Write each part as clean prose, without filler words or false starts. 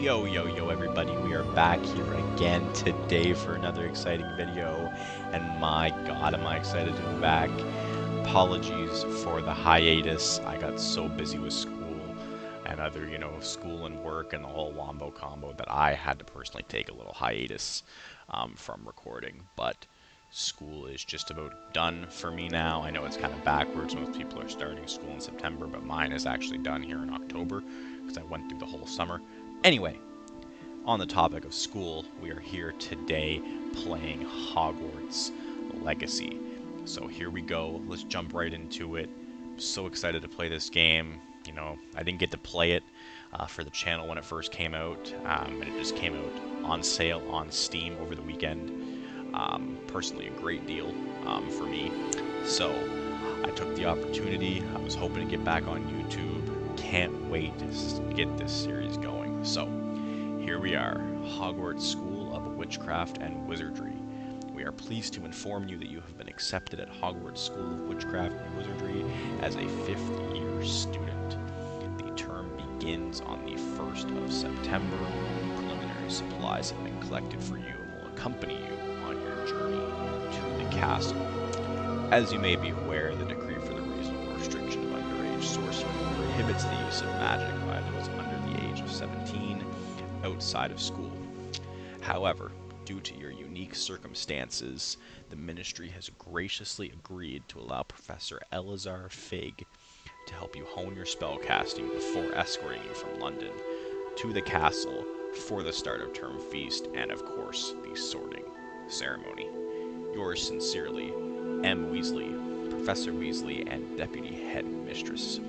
Yo, everybody, we are back here again today for another exciting video, and my god, am I excited to be back. Apologies for the hiatus. I got so busy with school and other, school and work and the whole wombo combo that I had to personally take a little hiatus from recording, but school is just about done for me now. I know it's kind of backwards. Most people are starting school in September, but mine is actually done here in October because I went through the whole summer. Anyway, on the topic of school, we are here today playing Hogwarts Legacy. So here we go. Let's jump right into it. I'm so excited to play this game. I didn't get to play it for the channel when it first came out, and it just came out on sale on Steam over the weekend. Personally, a great deal for me. So I took the opportunity. I was hoping to get back on YouTube. Can't wait to get this series going. So here we are, Hogwarts School of Witchcraft and Wizardry. We are pleased to inform you that you have been accepted at Hogwarts School of Witchcraft and Wizardry as a 5th year student. The term begins on the 1st of September. Preliminary supplies have been collected for you and will accompany you on your journey to the castle. As you may be aware, the decree for the reasonable restriction of underage sorcery prohibits the use of magic by those under the age of 17 outside of school. However, due to your unique circumstances, the Ministry has graciously agreed to allow Professor Elazar Fig to help you hone your spellcasting before escorting you from London to the castle for the start of term feast and, of course, the sorting ceremony. Yours sincerely, M. Weasley, Professor Weasley, and Deputy Head Mistress.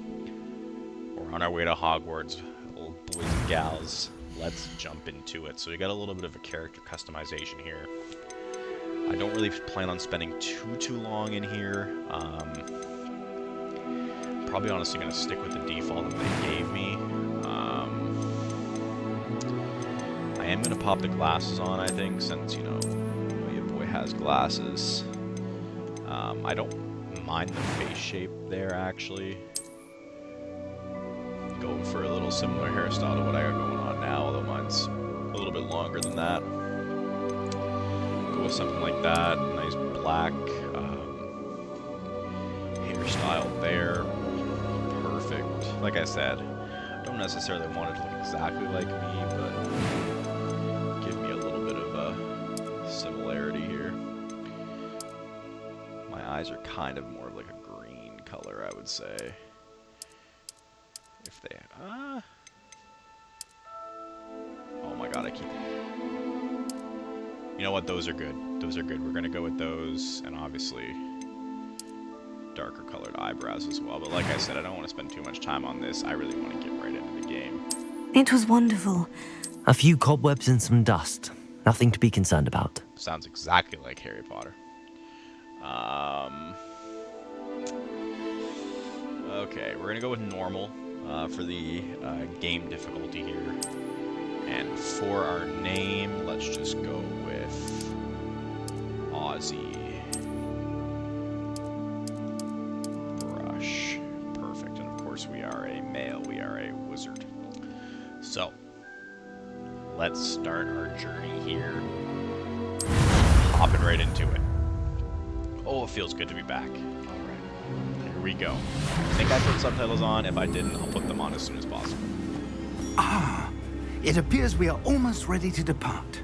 We're on our way to Hogwarts, little boys and gals. Let's jump into it. So we got a little bit of a character customization here. I don't really plan on spending too long in here. Probably honestly going to stick with the default that they gave me. I am going to pop the glasses on, I think, since, your boy has glasses. I don't mind the face shape there, actually. Going for a little similar hairstyle to what I got going on now, although mine's a little bit longer than that. Go with something like that. Nice black hairstyle there. Perfect. Like I said, don't necessarily want it to look exactly like me, but give me a little bit of a similarity here. My eyes are kind of more of like a green color, I would say. If they, oh my god, I keep, you know what, those are good. Those are good. We're gonna go with those, and obviously darker colored eyebrows as well. But like I said, I don't want to spend too much time on this. I really want to get right into the game. It was wonderful. A few cobwebs and some dust. Nothing to be concerned about. Sounds exactly like Harry Potter. Okay, we're gonna go with normal. For the game difficulty here. And for our name, let's just go with Aussie Brush. Perfect. And of course we are a male, we are a wizard. So, let's start our journey here. Hopping right into it. Oh, it feels good to be back. Here we go. I think I put subtitles on. If I didn't, I'll put them on as soon as possible. Ah, it appears we are almost ready to depart.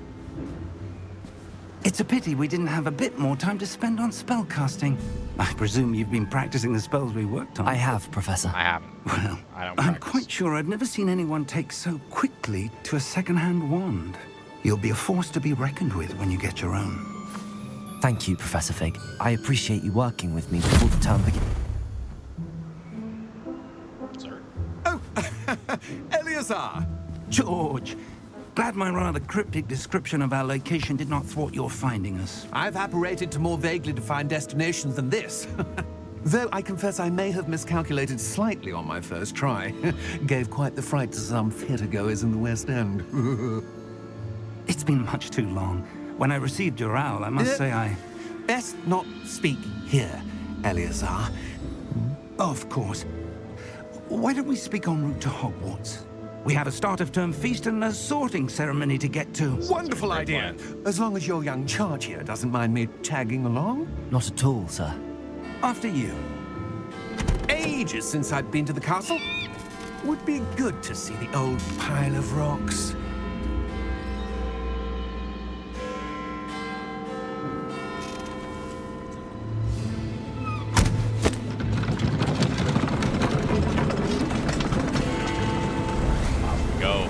It's a pity we didn't have a bit more time to spend on spellcasting. I presume you've been practicing the spells we worked on. I have, Professor. I haven't. Well, I don't I'm practice. quite sure I've never seen anyone take so quickly to a second-hand wand. You'll be a force to be reckoned with when you get your own. Thank you, Professor Fig. I appreciate you working with me before the term begins. Eleazar! George, glad my rather cryptic description of our location did not thwart your finding us. I've apparated to more vaguely defined destinations than this. Though I confess I may have miscalculated slightly on my first try. Gave quite the fright to some theatergoers in the West End. It's been much too long. When I received your owl, I must say I... Best not speak here, Eleazar. Of course. Why don't we speak en route to Hogwarts? We have a start-of-term feast and a sorting ceremony to get to. Wonderful Great idea. plan. As long as your young charge here doesn't mind me tagging along. Not at all, sir. After you. Ages since I'd been to the castle. Would be good to see the old pile of rocks. Go.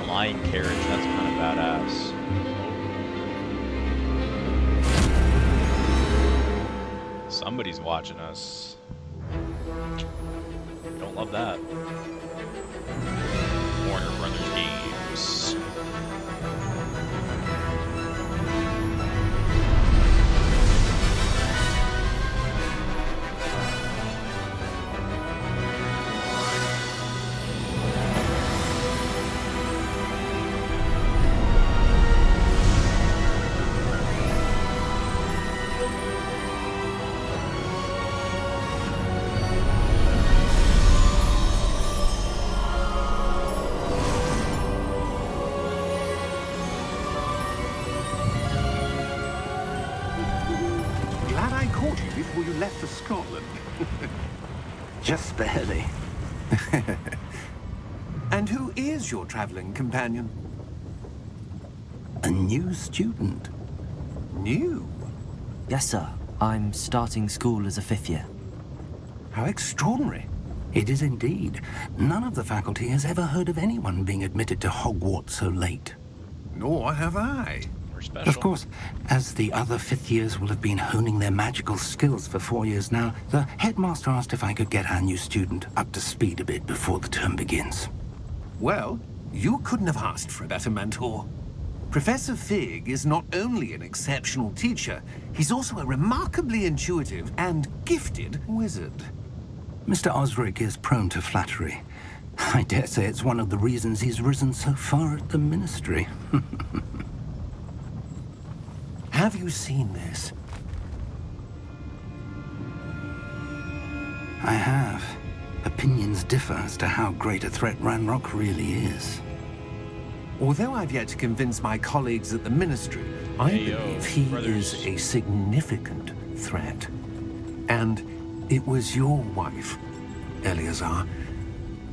Flying carriage, that's kind of badass. Somebody's watching us. Don't love that. Warner Brothers Games. Glad I caught you before you left for Scotland. Just barely. And who is your traveling companion? A new student. New? Yes, sir. I'm starting school as a 5th year. How extraordinary. It is indeed. None of the faculty has ever heard of anyone being admitted to Hogwarts so late. Nor have I. We're special. Of course, as the other 5th years will have been honing their magical skills for 4 years now, the headmaster asked if I could get our new student up to speed a bit before the term begins. Well, you couldn't have asked for a better mentor. Professor Fig is not only an exceptional teacher, he's also a remarkably intuitive and gifted wizard. Mr. Osric is prone to flattery. I dare say it's one of the reasons he's risen so far at the ministry. Have you seen this? I have. Opinions differ as to how great a threat Ranrock really is. Although I've yet to convince my colleagues at the ministry, I Hey, yo, believe he brothers. is a significant threat. And it was your wife, Eleazar,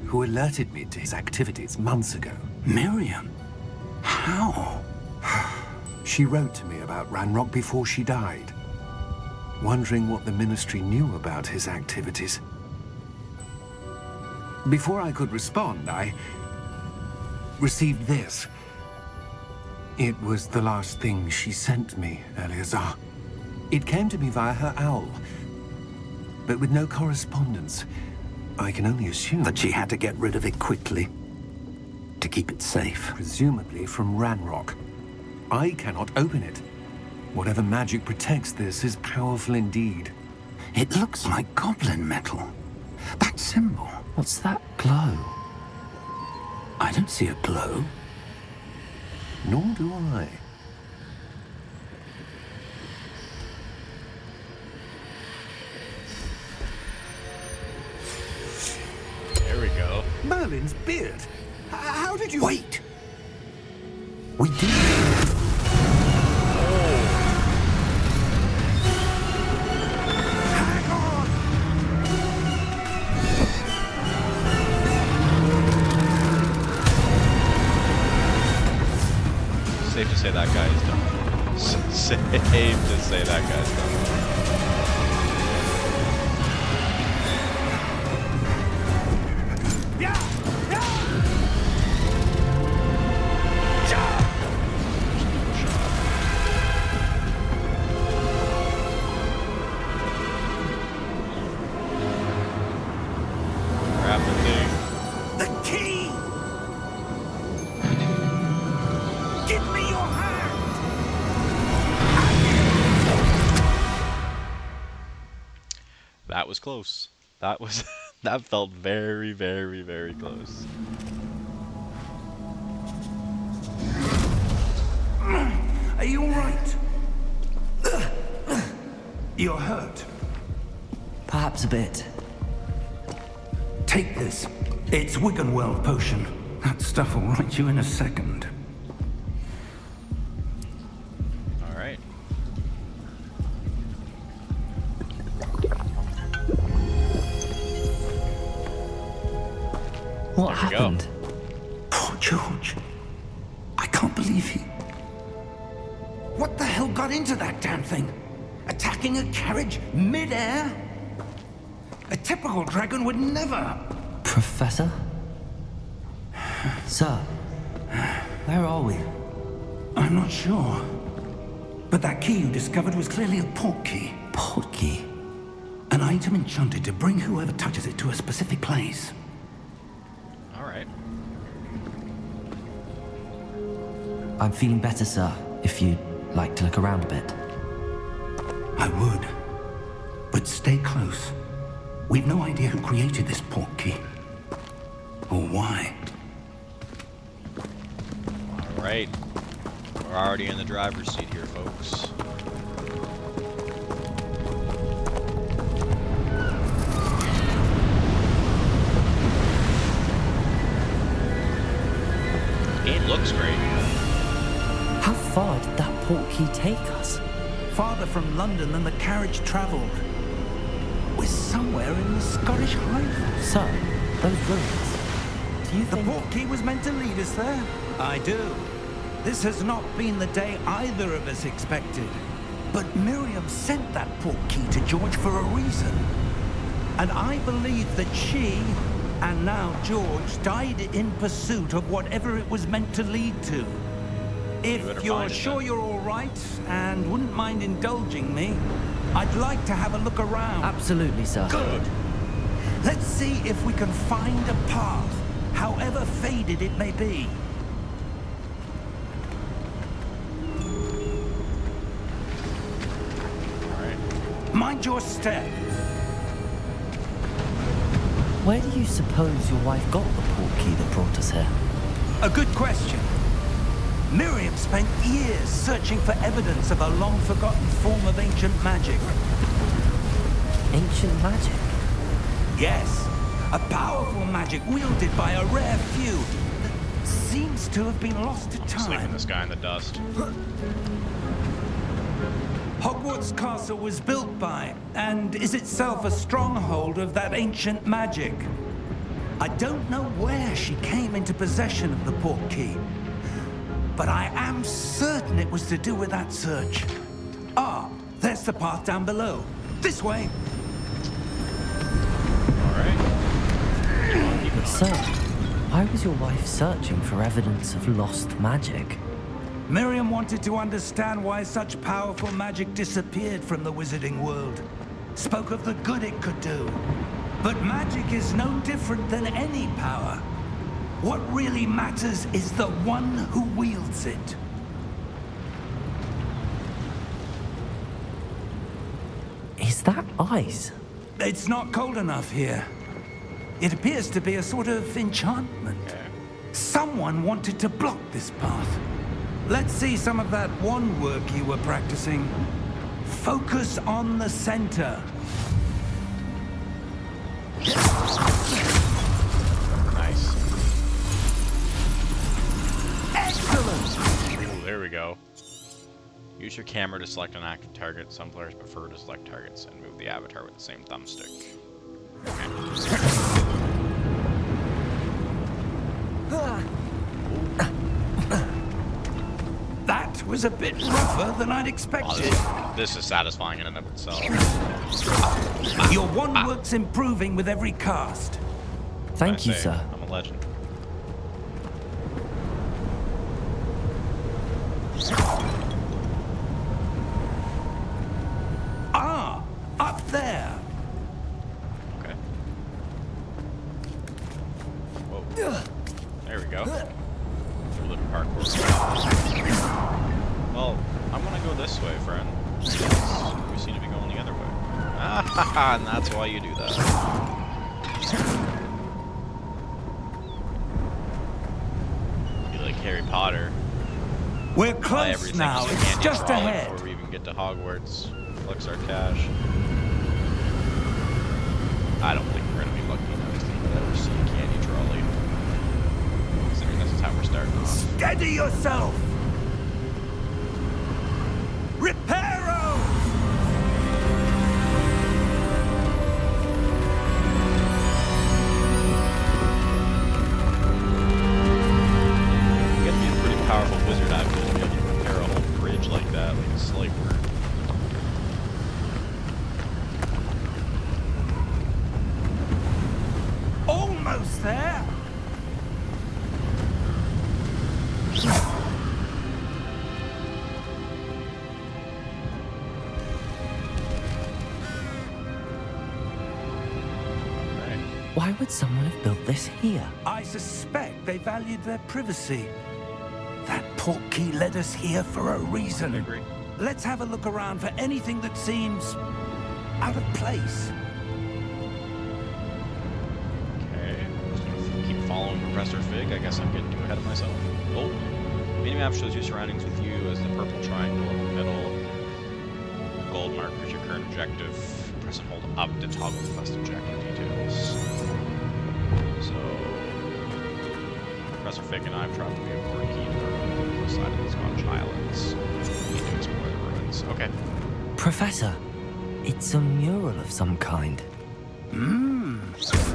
who alerted me to his activities months ago. Miriam? How? She wrote to me about Ranrock before she died, wondering what the ministry knew about his activities. Before I could respond, I received this. It was the last thing she sent me, Eleazar. It came to me via her owl, but with no correspondence. I can only assume That she had to get rid of it quickly to keep it safe. presumably from Ranrock. I cannot open it. Whatever magic protects this is powerful indeed. It looks like goblin metal. That symbol. What's that glow? I don't see a glow. Nor do I. There we go. Merlin's beard. How did you... Wait! We did. Hang on! Safe to say that guy is done. Safe to say that guy's done. Grab the thing. The key! Give me your hand! That was close. That was that felt very, very, very close. Are you all right? You're hurt. Perhaps a bit. Take this. It's Wiggenweld potion. That stuff will right you in a second. Alright. What There we go. happened? Poor George. I can't believe he... What the hell got into that damn thing? Attacking a carriage mid-air? A typical dragon would never... Professor? Sir, where are we? I'm not sure. But that key you discovered was clearly a port key. Port key? An item enchanted to bring whoever touches it to a specific place. Alright. I'm feeling better, sir, if you'd like to look around a bit. I would. But stay close. We've no idea who created this port key. Or why. Alright. We're already in the driver's seat here, folks. Game looks great. How far did that port key take us? Farther from London than the carriage traveled. We're somewhere in the Scottish Highlands. Sir, those ruins. Do you The think... port key was meant to lead us there? I do. This has not been the day either of us expected. But Miriam sent that port key to George for a reason. And I believe that she, and now George, died in pursuit of whatever it was meant to lead to. If you're sure you're all right and wouldn't mind indulging me, I'd like to have a look around. Absolutely, sir. Good. Let's see if we can find a path, however faded it may be. Alright. Mind your step. Where do you suppose your wife got the port key that brought us here? A good question. Miriam spent years searching for evidence of a long-forgotten form of ancient magic. Ancient magic? Yes, a powerful magic wielded by a rare few that seems to have been lost to I'm sleeping time. this guy in the dust. Hogwarts Castle was built by, and is itself a stronghold of that ancient magic. I don't know where she came into possession of the port key, but I am certain it was to do with that search. Ah, there's the path down below. This way. Alright. But sir, why was your wife searching for evidence of lost magic? Miriam wanted to understand why such powerful magic disappeared from the wizarding world. Spoke of the good it could do. But magic is no different than any power. What really matters is the one who wields it. Is that ice? It's not cold enough here. It appears to be a sort of enchantment. Okay. Someone wanted to block this path. Let's see some of that wand work you were practicing. Focus on the center. Nice. Excellent! Ooh, there we go. Use your camera to select an active target. Some players prefer to select targets and move the avatar with the same thumbstick. That was a bit rougher than I'd expected. This is satisfying in and of itself. Your wand work's improving with every cast. Thank you, I say, sir. I'm a legend. Ah, up there. Okay. Whoa. There we go. A little parkour. Well, I'm gonna go this way, friend. We seem to be going the other way. Ah, and that's why you do that. Be like Harry Potter. We're Buy close everything now. as a It's candy just trolley ahead. before we even get to Hogwarts. Flex our cash. I don't think we're gonna be lucky enough to ever see a candy trolley. starting off. Steady yourself! Reparo! You gotta be a pretty powerful wizard after to be able to repair a whole bridge like that, like a sniper. Almost there! Why would someone have built this here? I suspect they valued their privacy. That portkey led us here for a reason. I agree. Let's have a look around for anything that seems out of place. Okay, just gonna keep following Professor Fig. I guess I'm getting too ahead of myself. Oh, minimap shows your surroundings with you as the purple triangle in the middle. Gold markers your current objective. Press and hold up to toggle custom objective details. So, Professor Fig and I have traveled via portkey to the northwest side of the Scottish Highlands. We need to explore the ruins. Okay. Professor, it's a mural of some kind.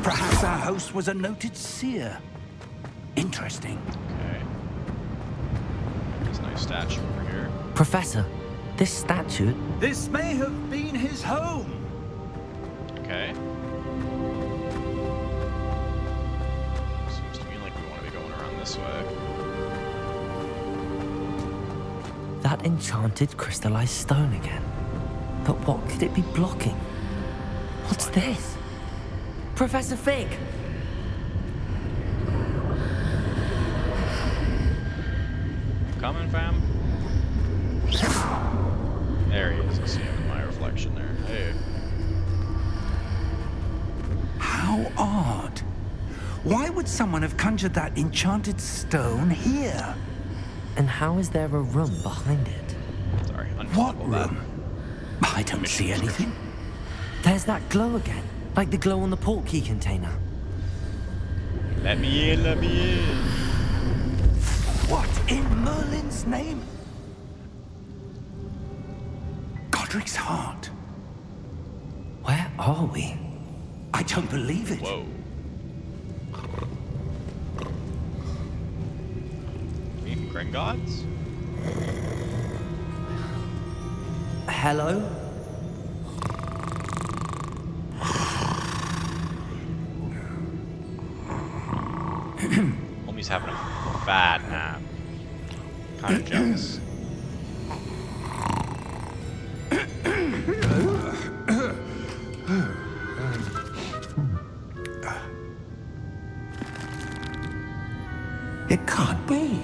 Perhaps our host was a noted seer. Interesting. Okay. There's a nice statue over here. Professor, this statue... This may have been his home. Okay. Seems to me like we want to be going around this way. That enchanted crystallized stone again. But what could it be blocking? What's this? Professor Fig! Coming, fam? There he is. I see him in my reflection there. Hey. How odd. Why would someone have conjured that enchanted stone here? And how is there a room behind it? Sorry, What untoggle that. room? I don't see anything. There's that glow again, like the glow on the portkey container. Let me in, let me in. What in Merlin's name? Godric's heart. Where are we? I don't believe it. Whoa. Meeting Gringotts? Hello? Homie's having a bad nap. Kind of jealous. It can't be.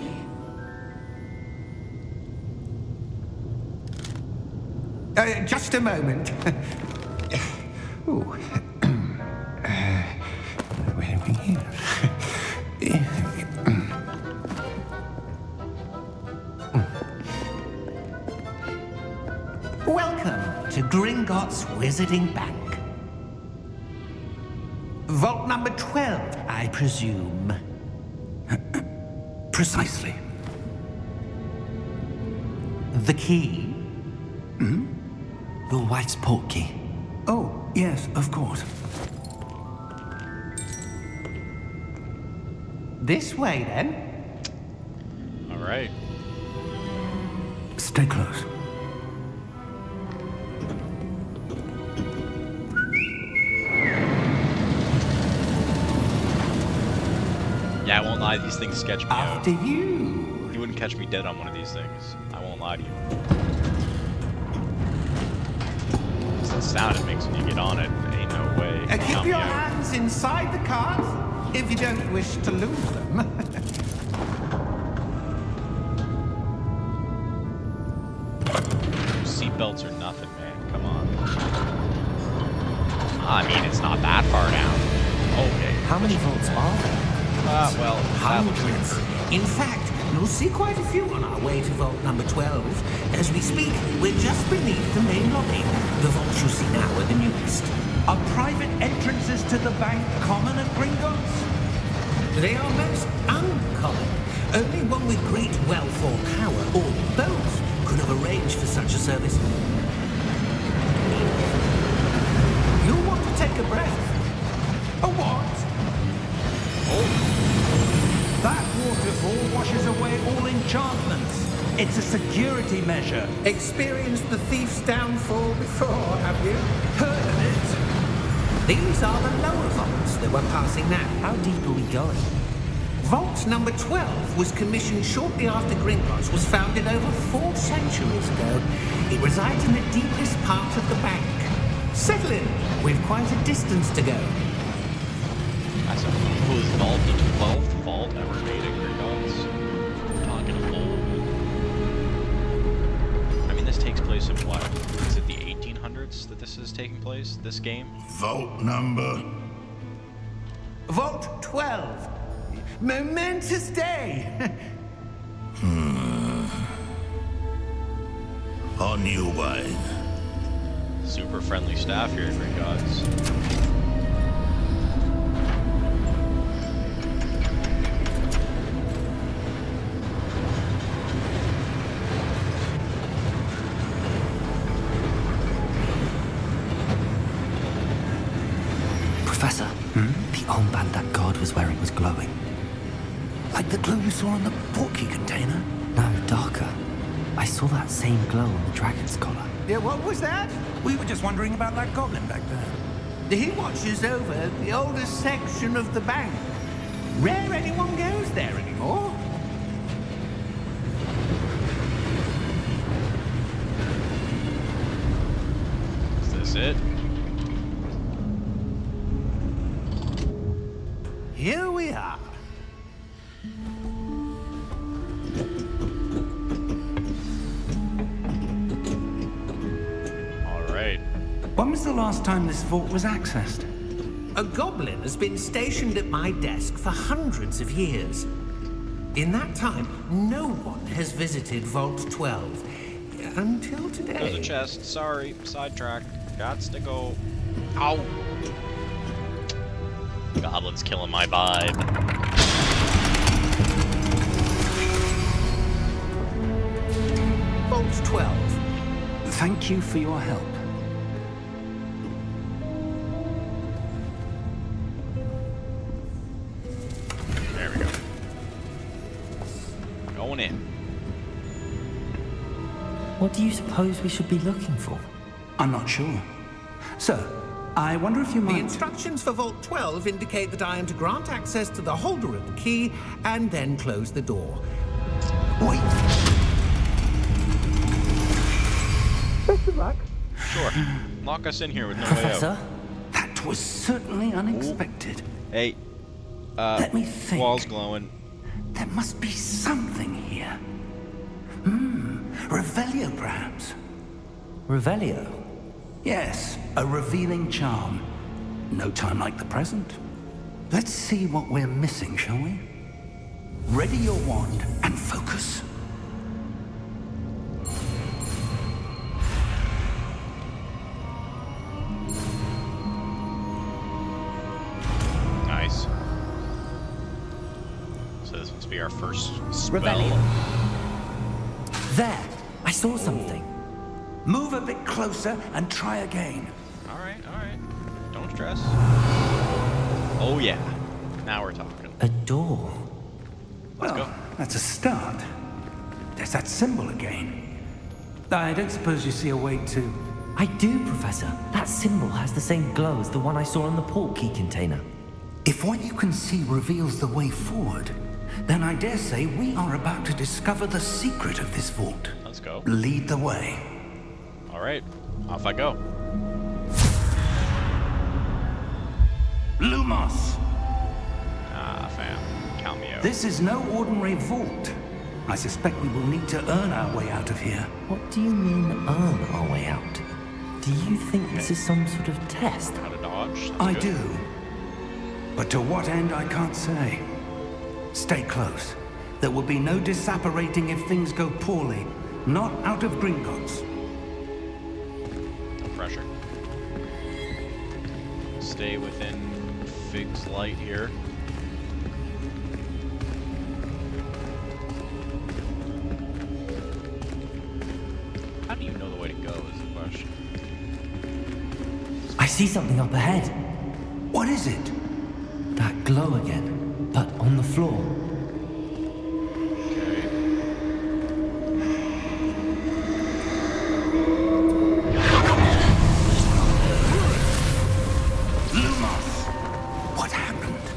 Just a moment. Ooh. Where are we here? Welcome to Gringotts Wizarding Bank. Vault number 12, I presume. Precisely. The key? Your wife's portkey. Oh, yes, of course. This way, then. All right. Stay close. Yeah, I won't lie, these things sketch me After out. you. You wouldn't catch me dead on one of these things. I won't lie to you. It's the sound it makes when you get on it. Ain't no way. Count Keep me your out. hands inside the cart if you don't wish to lose them. Seatbelts are nothing, man. Come on. I mean, it's not that far down. Okay. How many vaults are there? Well, that looks like a Hundreds. curve. In fact, you'll see quite a few on our way to vault number 12. As we speak, we're just beneath the main lobby. The vaults you see now are the newest. Are private entrances to the bank common at Gringotts? They are most uncommon. Only well-formed power, or both, could have arranged for such a service. You'll want to take a breath. A what? Oh. That waterfall washes away all enchantments. It's a security measure. Experienced the thief's downfall before, have you? Heard of it? These are the lower vaults that we're passing now. How deep are we going? Vault number 12 was commissioned shortly after Gringotts was founded over 4 centuries ago. It resides in the deepest part of the bank. Settle in. We've quite a distance to go. That's a was vault, the 12th vault ever made at Gringotts. We're talking old. I mean, this takes place in what? Is it the 1800s that this is taking place? This game? Vault number. Vault 12. Momentous day. On your way. Super friendly staff here at Gringotts. Professor, the armband that guard was wearing was glowing. Like the glow you saw on the portkey container? No, darker. I saw that same glow on the dragon's collar. Yeah, what was that? We were just wondering about that goblin back there. He watches over the oldest section of the bank. Rare anyone goes there anymore. Is this it? Here we are. Alright. When was the last time this vault was accessed? A goblin has been stationed at my desk for hundreds of years. In that time, no one has visited Vault 12. Until today. There's a chest. Sorry. Sidetrack. Gots to go. Ow! Goblin's killing my vibe. Vault 12. Thank you for your help. There we go. Going in. What do you suppose we should be looking for? I'm not sure. Sir, I wonder if you The might... instructions for Vault 12 indicate that I am to grant access to the holder of the key and then close the door. Wait. Best of luck. Sure. Lock us in here with no way Professor? out. That was certainly unexpected. Hey. Let me think. Wall's glowing. There must be something here. Revelio, perhaps. Revelio? Yes, a revealing charm. No time like the present. Let's see what we're missing, shall we? Ready your wand and focus. Nice. So this must be our first spell. Revelio. There! I saw something. Move a bit closer and try again. Alright, alright. Don't stress. Oh yeah. Now we're talking. A door. Let's Well, go. that's a start. There's that symbol again. I don't suppose you see a way to... I do, Professor. That symbol has the same glow as the one I saw on the portkey container. If what you can see reveals the way forward, then I dare say we are about to discover the secret of this vault. Let's go. Lead the way. Alright. Off I go. Lumos! Ah, fam. Count me out. This is no ordinary vault. I suspect we will need to earn our way out of here. What do you mean, earn our way out? Do you think this is some sort of test? How to dodge. That's I good. do. But to what end, I can't say. Stay close. There will be no disapparating if things go poorly. Not out of Gringotts. No pressure. Stay within Fig's light here. see something up ahead. What is it? That glow again, but on the floor. What happened?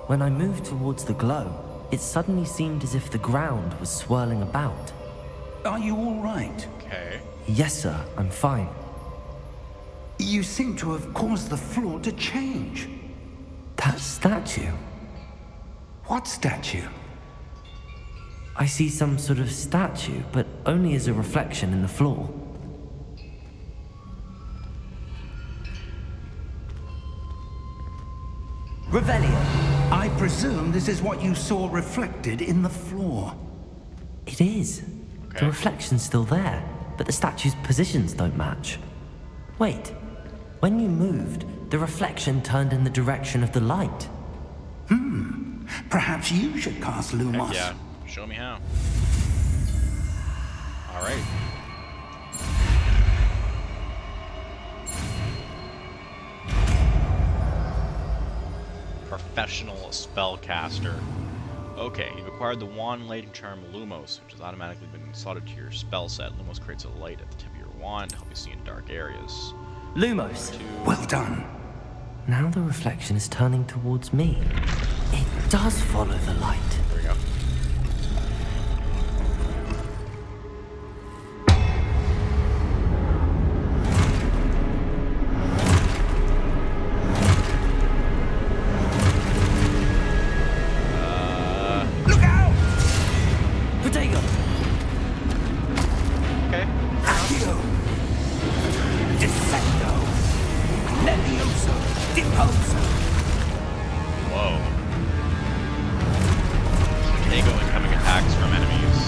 When I moved towards the glow, it suddenly seemed as if the ground was swirling about. Are you all right? Okay. Yes, sir, I'm fine. You seem to have caused the floor to change. That statue? What statue? I see some sort of statue, but only as a reflection in the floor. Revelio. I presume this is what you saw reflected in the floor. It is. Okay. The reflection's still there, but the statue's positions don't match. Wait. When you moved, the reflection turned in the direction of the light. Perhaps you should cast Lumos. Heck yeah. Show me how. Alright. Professional spellcaster. Okay, you've acquired the wand-laden charm Lumos, which has automatically been slotted to your spell set. Lumos creates a light at the tip of your wand to help you see in dark areas. Lumos. Well done. Now the reflection is turning towards me. It does follow the light. There we go. Look out! Protego! Okay. Accio! Defendo! Levioso! Deposo! Whoa. Protego incoming attacks from enemies.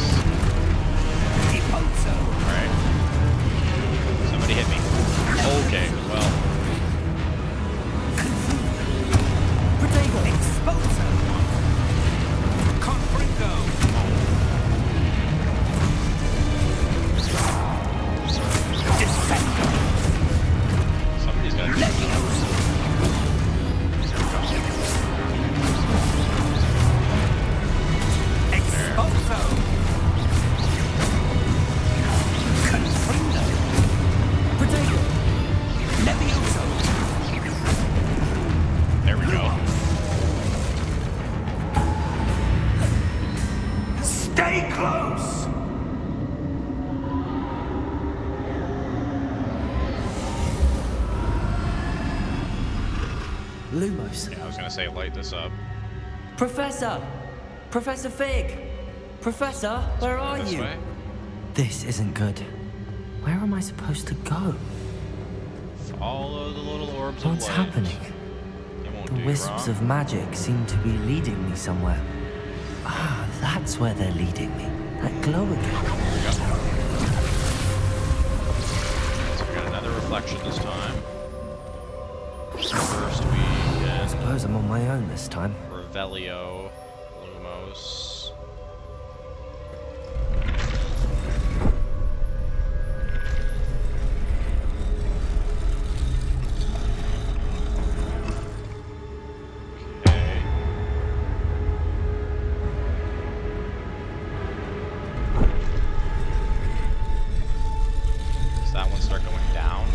Deposo! Alright. Somebody hit me. Okay, well. Protego! Exposo! Confringo! Defendo! Somebody's gonna do Levioso! Exposo! Confringo! Protego! Levioso! There we go. Stay close! Lumos. Yeah, I was gonna say light this up. Professor! Professor Fig! Professor, where are This you? way. This isn't good. Where am I supposed to go? Follow the little orbs What's of light. happening? It won't The do you wisps wrong. of magic seem to be leading me somewhere. Ah, that's where they're leading me. That glow again. There we go. So we got another reflection this time. First we I can suppose I'm on my own this time. Revelio, Lumos. Okay. Does that one start going down?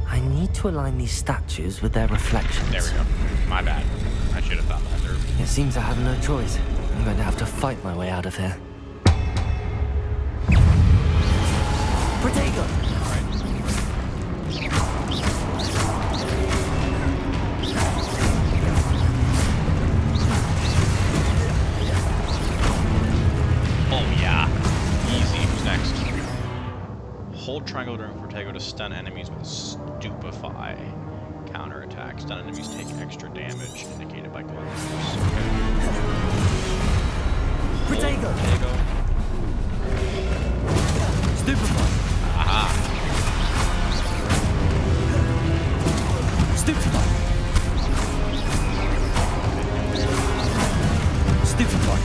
I need to align these statues with their reflections. There we go. My bad. I should have thought that through. It seems I have no choice. I'm going to have to fight my way out of here. Protego! Oh yeah. Easy. Who's next? Hold triangle during Protego to stun enemies with Stupefy. Counterattack. Stun enemies take extra damage, indicated by glowing numbers. Protego! Protego. Stupefy! Aha. Stupefy! Stupefy!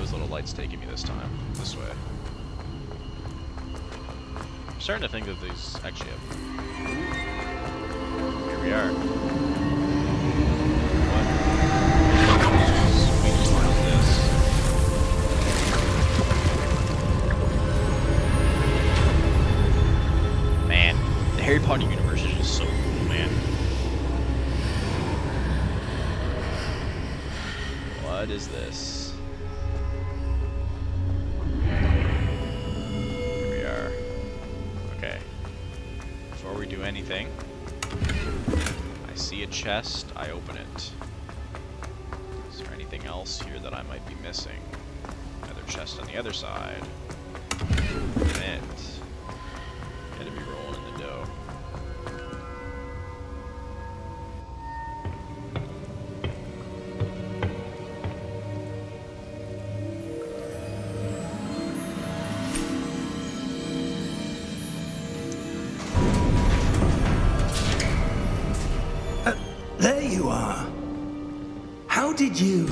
those little lights taking me this time? This way. I'm starting to think that these actually have... Here we are. What? Sweet as this. Man, the Harry Potter universe is just so cool, man. What is this? Here we are. Okay. Before we do anything, I see a chest, I open it. Is there anything else here that I might be missing? Another chest on the other side. And gotta be rolling in the dough. There you are. How did you...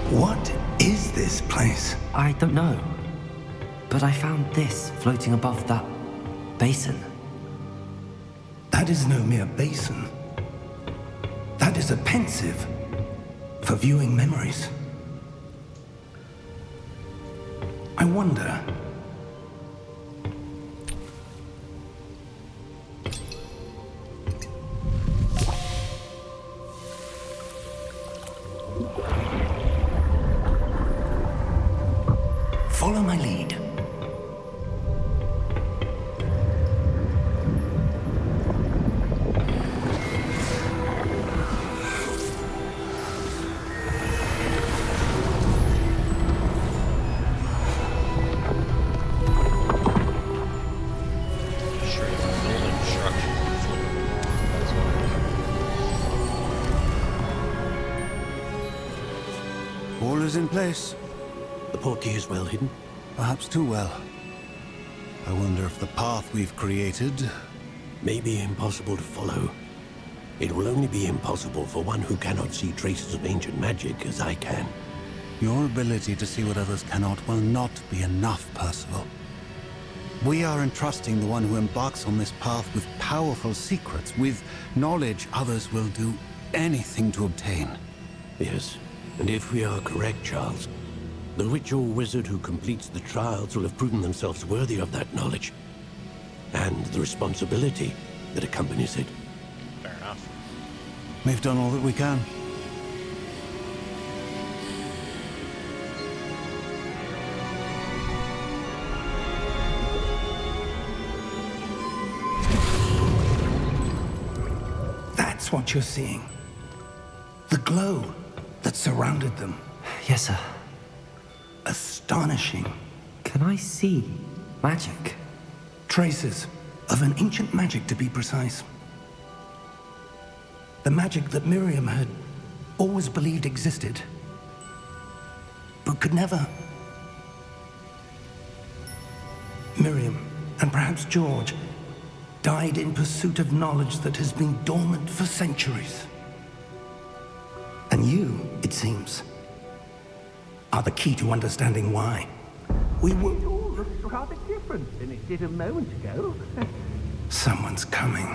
What is this place? I don't know. But I found this floating above that basin. That is no mere basin. That is a pensive for viewing memories. I wonder... Follow my lead. Sure, it's a building structure. That's what it is. All is in place. The portkey is well hidden. Perhaps too well. I wonder if the path we've created... May be impossible to follow. It will only be impossible for one who cannot see traces of ancient magic as I can. Your ability to see what others cannot will not be enough, Percival. We are entrusting the one who embarks on this path with powerful secrets, with knowledge others will do anything to obtain. Yes, and if we are correct, Charles, the witch or wizard who completes the trials will have proven themselves worthy of that knowledge. And the responsibility that accompanies it. Fair enough. We've done all that we can. That's what you're seeing. The glow that surrounded them. Yes, sir. Astonishing. Can I see magic? Traces of an ancient magic, to be precise. The magic that Miriam had always believed existed, but could never. Miriam, and perhaps George, died in pursuit of knowledge that has been dormant for centuries. And you, it seems, are the key to understanding why. We were... It all looks rather different than it did a moment ago. Someone's coming.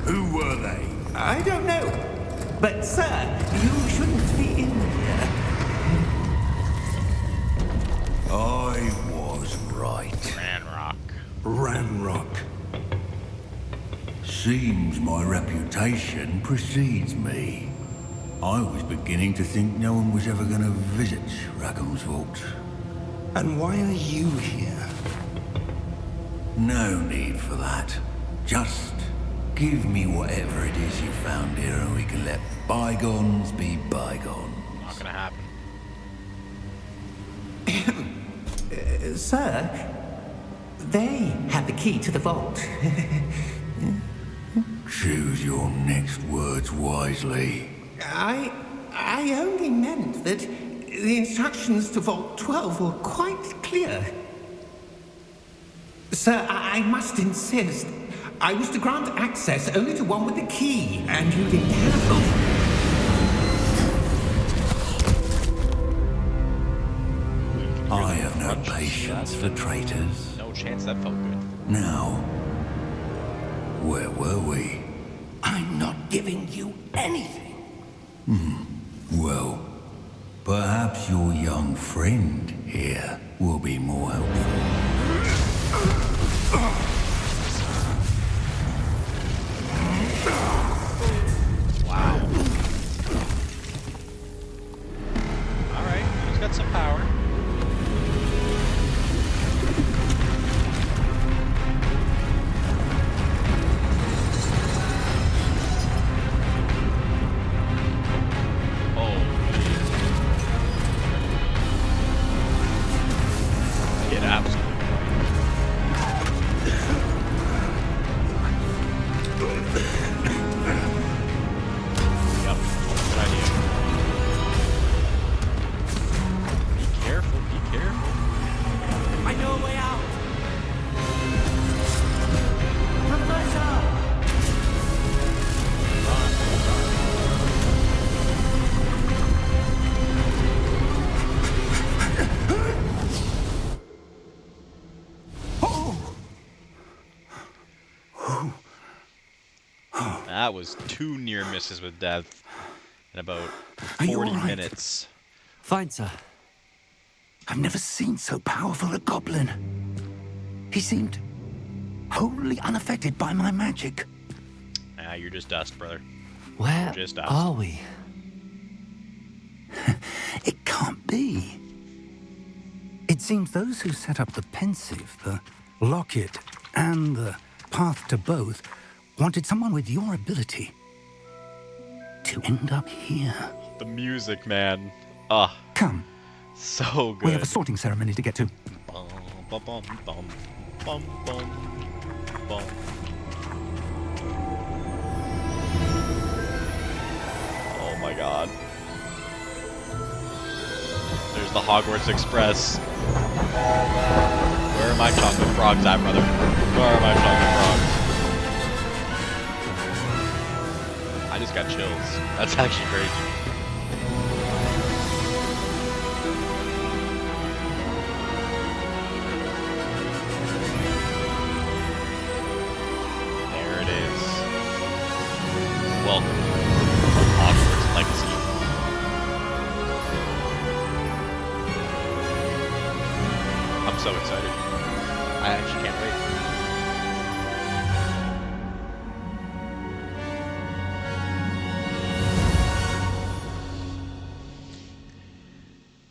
Who were they? I don't know. But, sir, you shouldn't be in here. I was right. Ranrock. Ranrock. Seems my reputation precedes me. I was beginning to think no one was ever going to visit Rackham's vault. And why are you here? No need for that. Just give me whatever it is you found here and we can let bygones be bygones. Not gonna happen. Sir, they had the key to the vault. Choose your next words wisely. I only meant that the instructions to Vault 12 were quite clear. Sir, I must insist. I was to grant access only to one with the key, and you didn't have them. patience for traitors. No chance that felt good. Now, where were we? I'm not giving you anything. Well, perhaps your young friend here will be more helpful. Wow. Alright, he's got some power. Oh, get absolutely Yep, good idea. Be careful, be careful. I know a way out. Professor! That was 2 near misses with death in about Are you 40 all right? minutes. Fine, sir. I've never seen so powerful a goblin. He seemed wholly unaffected by my magic. Ah, you're just dust, brother. Where Just us. are we? It can't be. It seems those who set up the pensive, the locket, and the path to both wanted someone with your ability to end up here. The music, man. Ah, Come, so good. we have a sorting ceremony to get to. Bum, bum, bum, bum, bum, bum, bum. Oh my god. There's the Hogwarts Express. Where are my chocolate frogs at, brother? Where are my chocolate frogs? I just got chills. That's actually crazy. There it is. Welcome to Hogwarts Legacy. I'm so excited. I actually can't wait.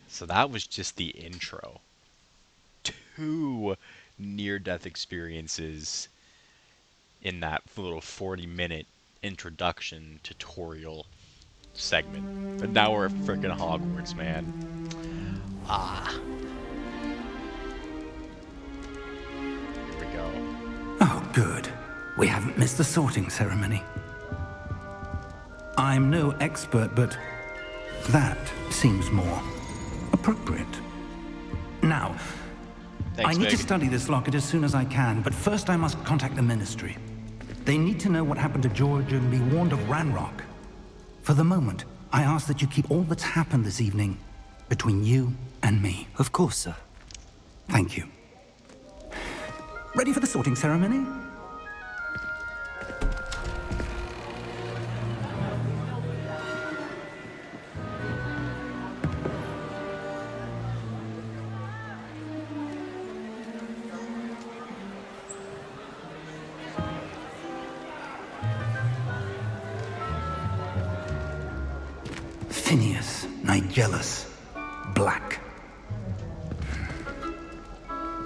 So that was just the intro. 2 near-death experiences in that little 40-minute introduction tutorial segment. But now we're at frickin' Hogwarts, man. Ah. Here we go. Oh, good. We haven't missed the sorting ceremony. I'm no expert, but that seems more appropriate. Now, Thanks, I need to Meg. study this locket as soon as I can, but first I must contact the Ministry. They need to know what happened to George and be warned of Ranrock. For the moment, I ask that you keep all that's happened this evening between you and me. Of course, sir. Thank you. Ready for the sorting ceremony? Phineas Nigellus Black.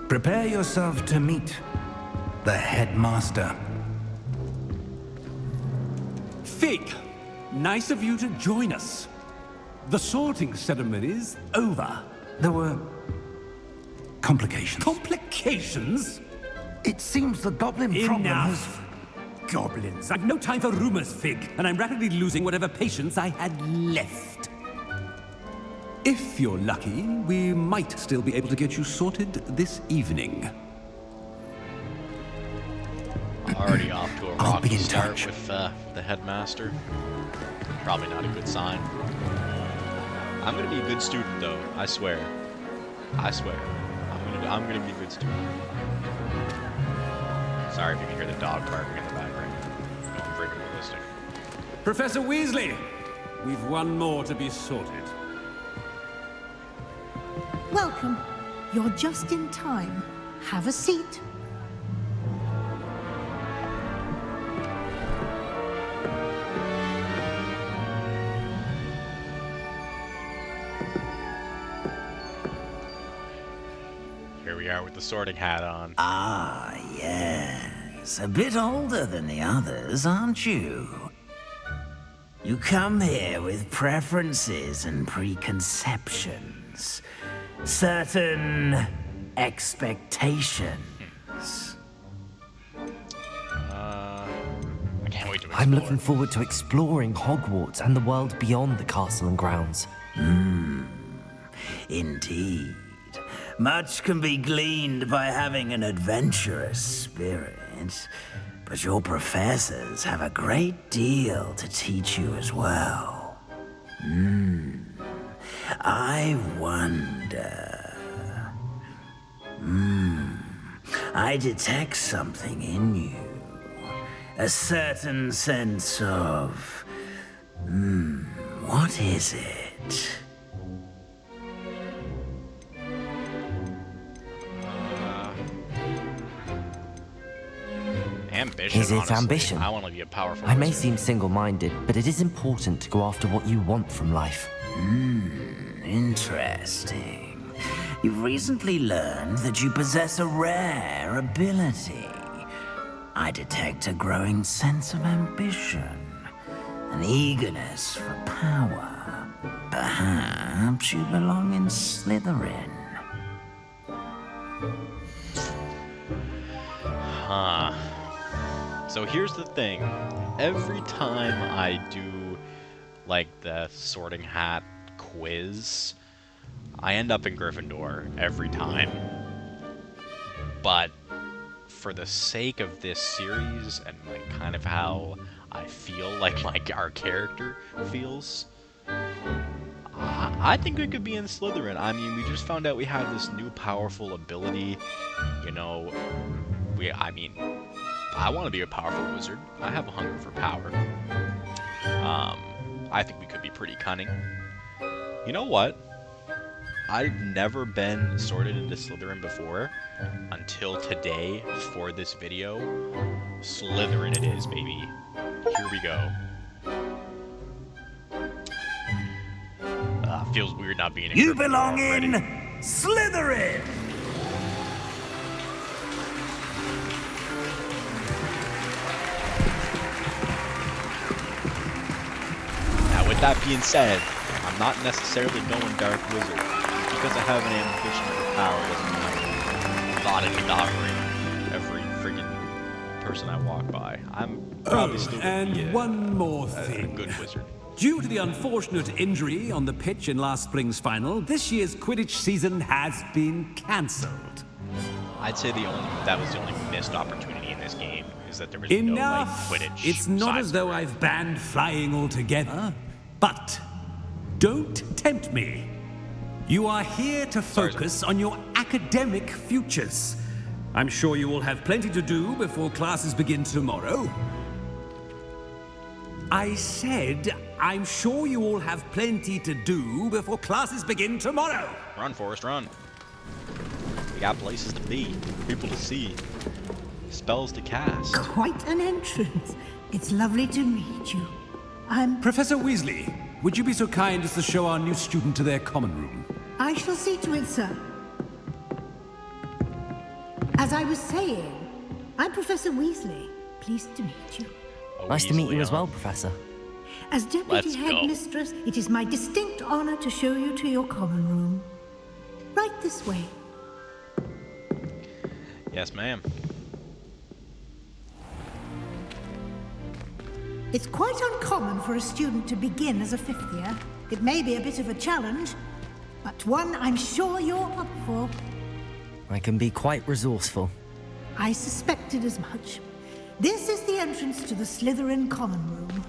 Prepare yourself to meet the headmaster. Fig, nice of you to join us. The sorting ceremony's over. There were complications. Complications? It seems the goblin problem has... Enough. Goblins. I've no time for rumors, Fig, and I'm rapidly losing whatever patience I had left. If you're lucky, we might still be able to get you sorted this evening. Already off to a I'll rocky be in start touch. with the headmaster. Probably not a good sign. I'm gonna be a good student, though. I swear. I swear. I'm gonna be a good student. Sorry if you can hear the dog barking in the background. No, I'm freaking realistic. Professor Weasley, we've one more to be sorted. Welcome. You're just in time. Have a seat. Here we are with the sorting hat on. Ah, yes. A bit older than the others, aren't you? You come here with preferences and preconceptions. Certain expectations. I can't wait to explore. I'm looking forward to exploring Hogwarts and the world beyond the castle and grounds. Indeed. Much can be gleaned by having an adventurous spirit, but your professors have a great deal to teach you as well. I wonder... I detect something in you. A certain sense of... what is it? Ambition, Is it honestly. ambition? I want to be a powerful I may wizard. seem single-minded, but it is important to go after what you want from life. Interesting. You've recently learned that you possess a rare ability. I detect a growing sense of ambition, an eagerness for power. Perhaps you belong in Slytherin. Huh. So here's the thing. Every time I do, like, the sorting hat quiz, I end up in Gryffindor every time. But for the sake of this series and, like, kind of how I feel like our character feels, I think we could be in Slytherin. I mean, we just found out we have this new powerful ability. You know, I want to be a powerful wizard. I have a hunger for power. I think we could be pretty cunning. You know what? I've never been sorted into Slytherin before until today for this video. Slytherin it is, baby. Here we go. Feels weird not being in You Gryffindor belong already. in Slytherin! Now, with that being said, I'm not necessarily going Dark Wizard. Just because I have an ambition for power doesn't mean I'm not in the offering every friggin' person I walk by. I'm probably still gonna be one more a thing. good wizard. Due to the unfortunate injury on the pitch in last spring's final, this year's Quidditch season has been cancelled. I'd say that was the only missed opportunity in this game, is that there was Enough! no, like, Quidditch. It's not besides as though I've banned flying altogether, but don't tempt me. You are here to focus on your academic futures. I'm sure you will have plenty to do before classes begin tomorrow. I said, I'm sure you all have plenty to do before classes begin tomorrow. Run, Forrest, run. We got places to be, people to see, spells to cast. Quite an entrance. It's lovely to meet you. I'm... Professor Weasley, would you be so kind as to show our new student to their common room? I shall see to it, sir. As I was saying, I'm Professor Weasley. Pleased to meet you. Nice to meet you as well, Professor. As Deputy Let's go. Headmistress, it is my distinct honor to show you to your common room. Right this way. Yes, ma'am. It's quite uncommon for a student to begin as a fifth year. It may be a bit of a challenge, but one I'm sure you're up for. I can be quite resourceful. I suspected as much. This is the entrance to the Slytherin common room.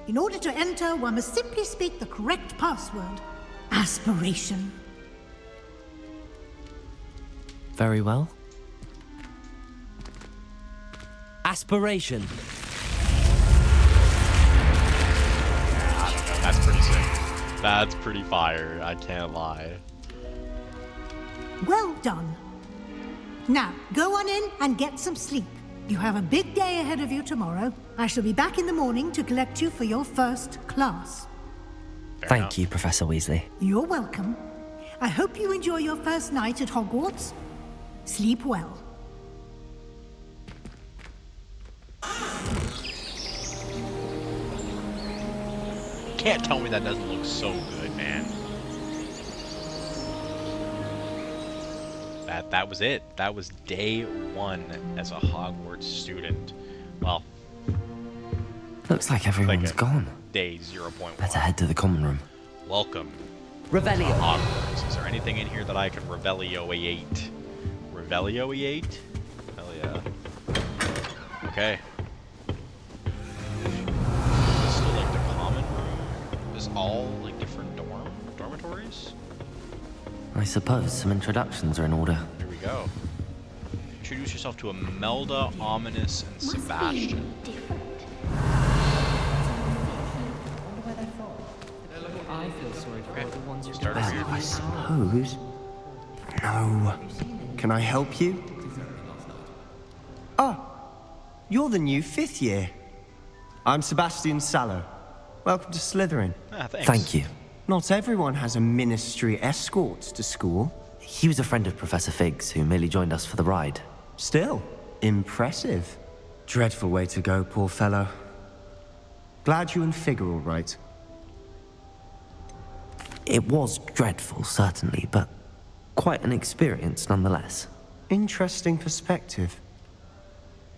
In order to enter, one must simply speak the correct password. Aspiration. very well. Aspiration. I don't know, that's pretty sick. That's pretty fire, I can't lie. Well done. Now, go on in and get some sleep. You have a big day ahead of you tomorrow. I shall be back in the morning to collect you for your first class. Thank you, Professor Weasley. You're welcome. I hope you enjoy your first night at Hogwarts. Sleep well. Can't tell me that doesn't look so good, man. That was it. That was day 1 as a Hogwarts student. Well, looks like everyone's gone. Day 0.1. Better head to the common room. Welcome. Revelio. Hogwarts. Is there anything in here that I can Revelio-ate? Revelio-ate? Hell yeah. Okay. This is like the common room. Is all like different dormitories? I suppose some introductions are in order. Here we go. Introduce yourself to Imelda, Ominous, and Sebastian. Okay, start over here. I suppose. No. Can I help you? Oh, you're the new 5th year. I'm Sebastian Sallow. Welcome to Slytherin. Ah, thanks. Thank you. Not everyone has a ministry escort to school. He was a friend of Professor Fig's who merely joined us for the ride. Still, impressive. Dreadful way to go, poor fellow. Glad you and Fig are all right. It was dreadful, certainly, but quite an experience nonetheless. Interesting perspective.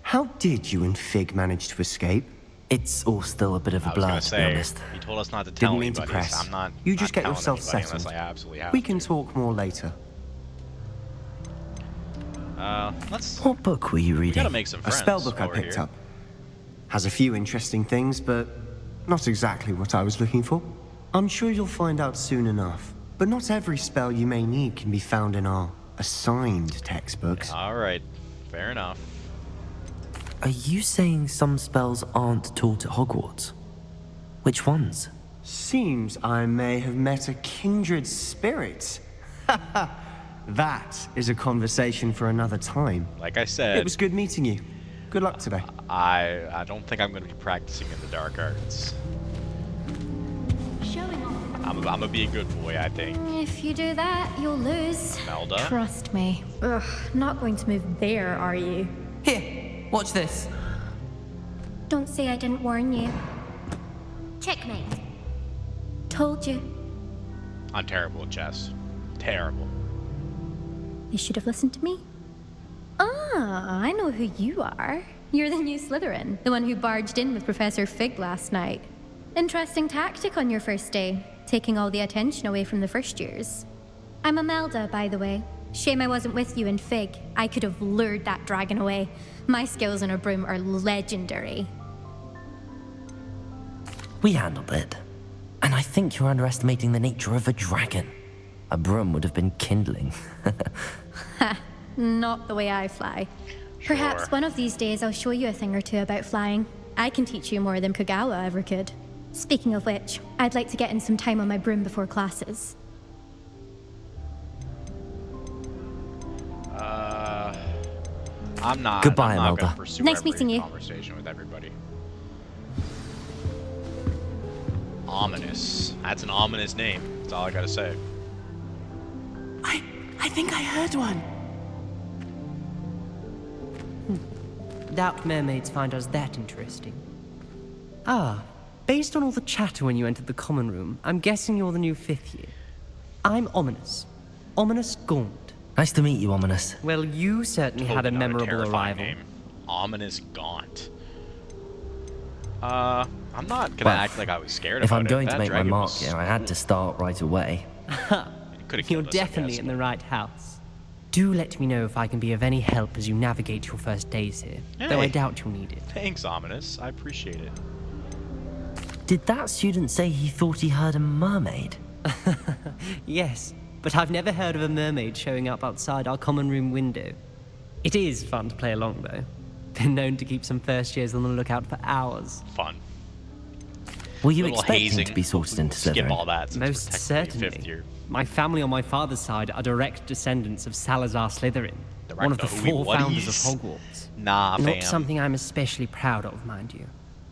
How did you and Fig manage to escape? It's all still a bit of a blur, to be honest. He told us not to tell Didn't mean to anybody, so press. I'm not. You just not get yourself telling anybody settled. unless I absolutely have We can to. talk more later. Let's. What book were you We reading? gotta make some A friends. spell book I while we're picked here. up. Has a few interesting things, but not exactly what I was looking for. I'm sure you'll find out soon enough. But not every spell you may need can be found in our assigned textbooks. All right, fair enough. Are you saying some spells aren't taught at Hogwarts? Which ones? Seems I may have met a kindred spirit. That is a conversation for another time. Like I said, It was good meeting you. Good luck today. I don't think I'm going to be practicing in the dark arts. I'm gonna be a good boy, I think. If you do that, you'll lose. Melda? Trust me. Ugh, not going to move there, are you? Here, watch this. Don't say I didn't warn you. Checkmate. Told you. I'm terrible at chess. Terrible. You should have listened to me. Ah, I know who you are. You're the new Slytherin, the one who barged in with Professor Fig last night. Interesting tactic on your first day, taking all the attention away from the first years. I'm Imelda, by the way. Shame I wasn't with you in Fig. I could have lured that dragon away. My skills on a broom are legendary. We handled it. And I think you're underestimating the nature of a dragon. A broom would have been kindling. Ha, not the way I fly. Perhaps one of these days I'll show you a thing or two about flying. I can teach you more than Kogawa ever could. Speaking of which, I'd like to get in some time on my broom before classes. I'm not. Goodbye, I'm not Imelda. gonna pursue Nice every meeting you. conversation with everybody. Ominous. That's an ominous name. That's all I gotta say. I think I heard one. Doubt mermaids find us that interesting. Ah, based on all the chatter when you entered the common room, I'm guessing you're the new 5th year. I'm Ominous. Ominous Gaunt. Nice to meet you, Ominous. Well, you certainly had a Totally not memorable terrifying arrival. name. Ominous Gaunt. I'm not gonna act like I was scared If about I'm it. going to That make my dragon mark was here, I had to start right away. could've You're killed us, I definitely guess. in the right house. Do let me know if I can be of any help as you navigate your first days here, though I Hey. doubt you'll need it. Thanks, Ominous. I appreciate it. Did that student say he thought he heard a mermaid? Yes, but I've never heard of a mermaid showing up outside our common room window. It is fun to play along, though. Been known to keep some first years on the lookout for hours. Fun. Were you Little expecting hazing. to be sorted into Slytherin? Skip all that since Most we're technically certainly. fifth year. My family on my father's side are direct descendants of Salazar Slytherin, one of the four founders of Hogwarts. Nah, Not fam. something I'm especially proud of, mind you.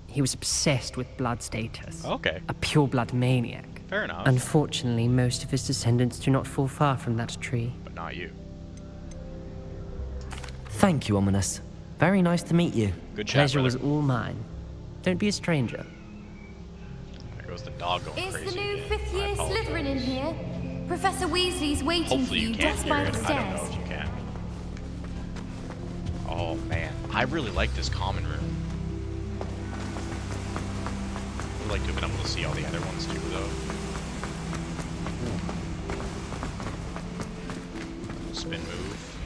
He was obsessed with blood status. Okay. A pure-blood maniac. Fair enough. Unfortunately, most of his descendants do not fall far from that tree. But not you. Thank you, Ominous. Very nice to meet you. Good chat, Pleasure brother. was all mine. Don't be a stranger. There goes the dog going Is crazy. the new again. fifth I year apologize. Slytherin in here? Professor Weasley's waiting for Hopefully you you can just hear by it. the I don't stairs. know if you can. Oh man, I really like this common room. I would like to have been able to see all the other ones too, though. Spin move.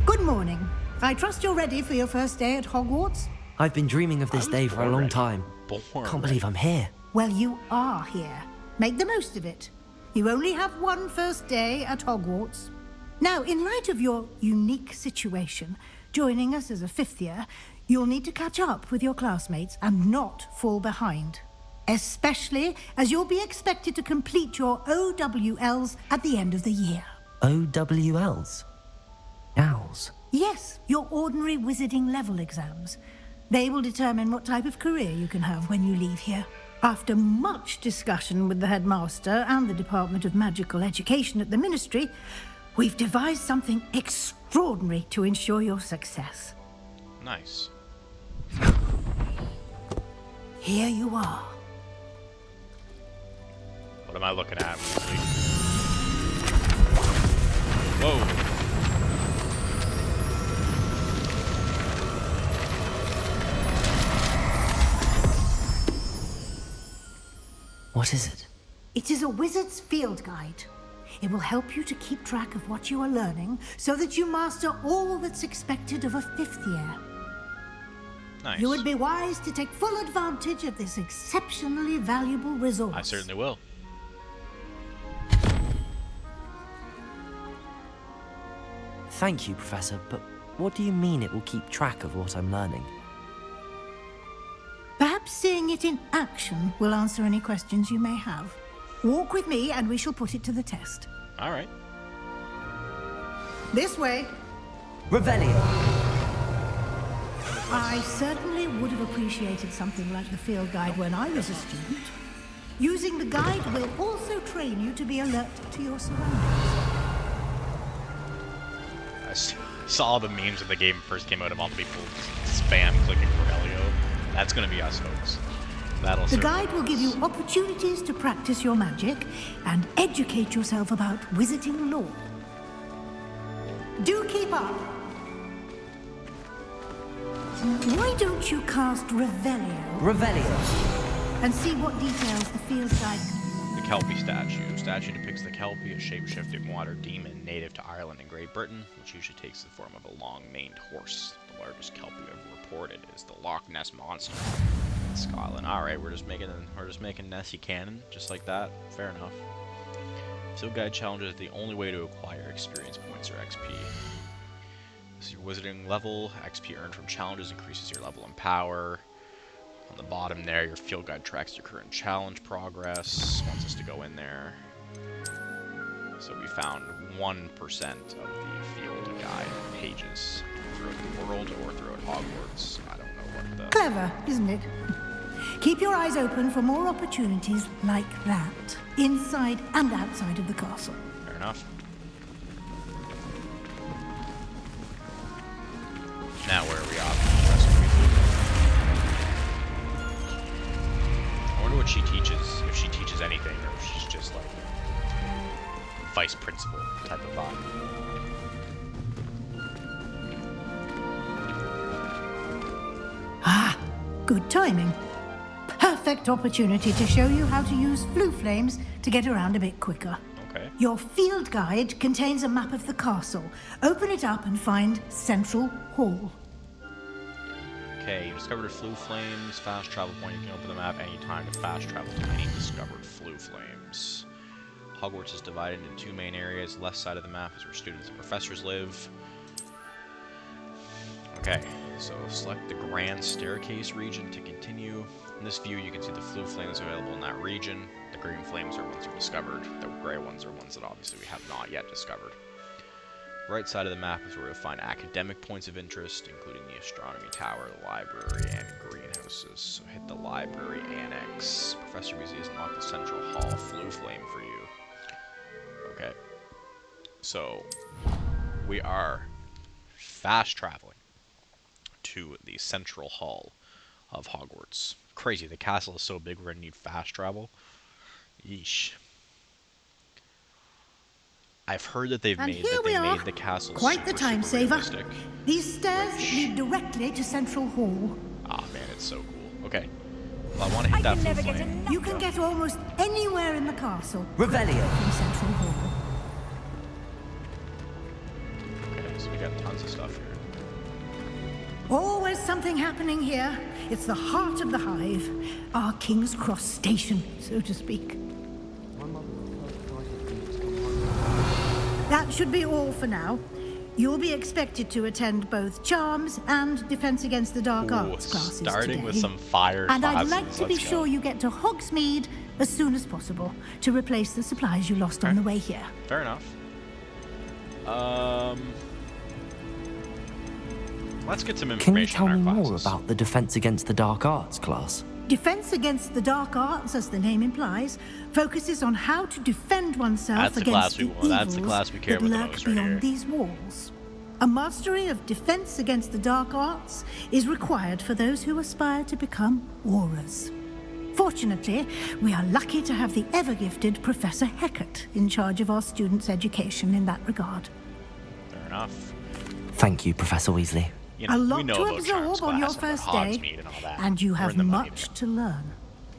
Good morning. I trust you're ready for your first day at Hogwarts? I've been dreaming of this day for a long time. Can't believe I'm here. Well, you are here. Make the most of it. You only have one first day at Hogwarts. Now, in light of your unique situation, joining us as a fifth year, you'll need to catch up with your classmates and not fall behind. Especially as you'll be expected to complete your OWLs at the end of the year. OWLs? Owls? Yes, your ordinary wizarding level exams. They will determine what type of career you can have when you leave here. After much discussion with the headmaster and the Department of Magical Education at the Ministry, we've devised something extraordinary to ensure your success. Nice. Here you are. What am I looking at, Weasley? Whoa. What is it? It is a wizard's field guide. It will help you to keep track of what you are learning so that you master all that's expected of a fifth year. Nice. You would be wise to take full advantage of this exceptionally valuable resource. I certainly will. Thank you, Professor, but what do you mean it will keep track of what I'm learning? Perhaps seeing it in action will answer any questions you may have. Walk with me and we shall put it to the test. All right. This way. Revelio. I certainly would have appreciated something like the field guide when I was a student. Using the guide will also train you to be alert to your surroundings. I saw the memes when the game first came out of all the people spam clicking Corelio. That's gonna be us, folks. That'll The serve guide will give you opportunities to practice your magic and educate yourself about wizarding lore. Do keep up. Why don't you cast Revelio? Revelio. And see what details the field guide. The Kelpie statue. Statue depicts the Kelpie, a shape-shifting water demon native to Ireland and Great Britain, which usually takes the form of a long-maned horse. The largest Kelpie ever reported is the Loch Ness Monster in Scotland. Alright, we're just making Nessie canon, just like that. Fair enough. Field guide challenges the only way to acquire experience points or XP. This is your wizarding level. XP earned from challenges increases your level and power. On the bottom there, your field guide tracks your current challenge progress. Wants us to go in there. So we found 1% of the field guide pages throughout the world or throughout Hogwarts. I don't know what the... Clever, isn't it? Keep your eyes open for more opportunities like that, inside and outside of the castle. Fair enough. Now where are we off? I wonder what she teaches, if she teaches anything, or if she's just like vice principal type of vibe. Ah, good timing. Perfect opportunity to show you how to use flue flames to get around a bit quicker. Okay. Your field guide contains a map of the castle. Open it up and find Central Hall. Okay, you discovered a flue flames, fast travel point. You can open the map anytime to fast travel to any discovered flue flames. Hogwarts is divided into two main areas. Left side of the map is where students and professors live. Okay, so select the Grand Staircase region to continue. In this view, you can see the blue flames available in that region. The green flames are ones we've discovered. The gray ones are ones that obviously we have not yet discovered. Right side of the map is where you'll find academic points of interest, including the astronomy tower, the library, and greenhouses. So hit the library annex. Professor Weasley has unlocked the central hall blue flame for you. Okay. So, we are fast traveling to the central hall of Hogwarts. Crazy, the castle is so big we're gonna need fast travel. Yeesh. I've heard that they've made the castle quite the time saver. realistic. These stairs lead directly to Central Hall. Ah man, it's so cool. Okay. Well, I want to hit that blue flame. You can get almost anywhere in the castle. Revelio. From Central Hall. Okay, so we got tons of stuff here. Always something happening here. It's the heart of the hive. Our King's Cross station, so to speak. That should be all for now. You'll be expected to attend both Charms and Defense Against the Dark Arts classes starting today. with some fire And classes. I'd like to be sure you get to Hogsmeade as soon as possible to replace the supplies you lost on the way here. Fair enough. Let's get some Can you information tell on me our more classes. about the Defense Against the Dark Arts class? Defense Against the Dark Arts, as the name implies, focuses on how to defend oneself That's the against class we the want. evils That's the class we care that about the lurk most right beyond here. these walls. A mastery of Defense Against the Dark Arts is required for those who aspire to become Aurors. Fortunately, we are lucky to have the ever-gifted Professor Hecat in charge of our students' education in that regard. Fair enough. Thank you, Professor Weasley. You know, A we lot know to about Charms absorb on your class and first Hogsmeade day, and all that. and you We're have in the money much to learn.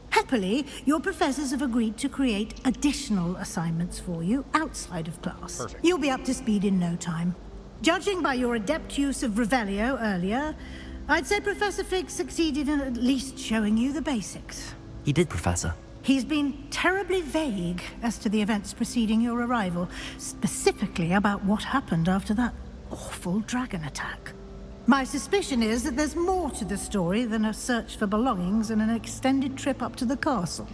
Happily, your professors have agreed to create additional assignments for you outside of class. Perfect. You'll be up to speed in no time. Judging by your adept use of Revelio earlier, I'd say Professor Fig succeeded in at least showing you the basics. He did, Professor. He's been terribly vague as to the events preceding your arrival, specifically about what happened after that awful dragon attack. My suspicion is that there's more to the story than a search for belongings and an extended trip up to the castle.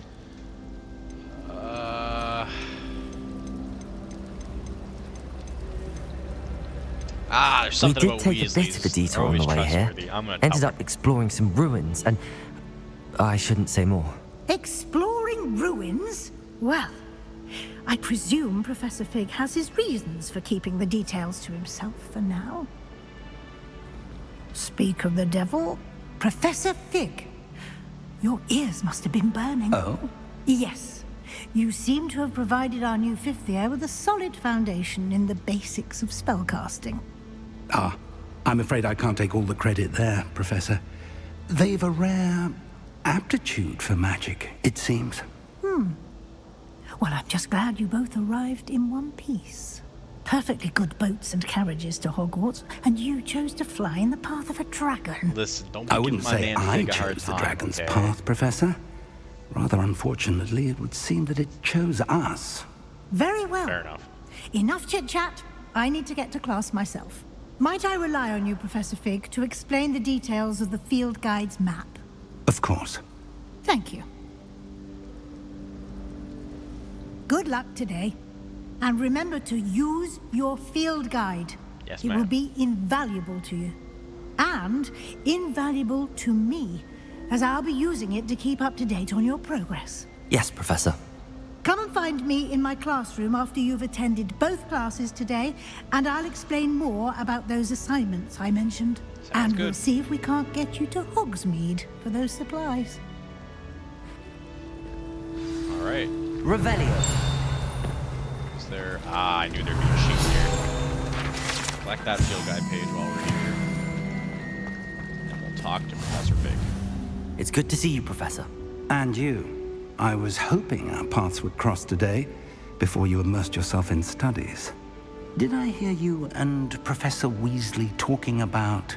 There's something We about did take a bit of a detour on the way here. Ended up exploring some ruins, and I shouldn't say more. Exploring ruins? Well, I presume Professor Fig has his reasons for keeping the details to himself for now. Speak of the devil, Professor Fig. Your ears must have been burning. Oh? Yes. You seem to have provided our new fifth year with a solid foundation in the basics of spellcasting. Ah, I'm afraid I can't take all the credit there, Professor. They've a rare aptitude for magic, it seems. Well, I'm just glad you both arrived in one piece. Perfectly good boats and carriages to Hogwarts, and you chose to fly in the path of a dragon. Listen, don't be I giving wouldn't my say man I Fig a hard chose the time, dragon's okay? path, Professor. Rather unfortunately, it would seem that it chose us. Very well. Fair enough. Enough chit-chat. I need to get to class myself. Might I rely on you, Professor Fig, to explain the details of the field guide's map? Of course. Thank you. Good luck today. And remember to use your field guide. Yes, It ma'am. will be invaluable to you. And invaluable to me, as I'll be using it to keep up to date on your progress. Yes, Professor. Come and find me in my classroom after you've attended both classes today, and I'll explain more about those assignments I mentioned. Sounds and we'll good. see if we can't get you to Hogsmeade for those supplies. All right. Revelio. Is there... I knew there'd be a sheet here. Select that field guide page while we're here. And we'll talk to Professor Fig. It's good to see you, Professor. And you. I was hoping our paths would cross today, before you immersed yourself in studies. Did I hear you and Professor Weasley talking about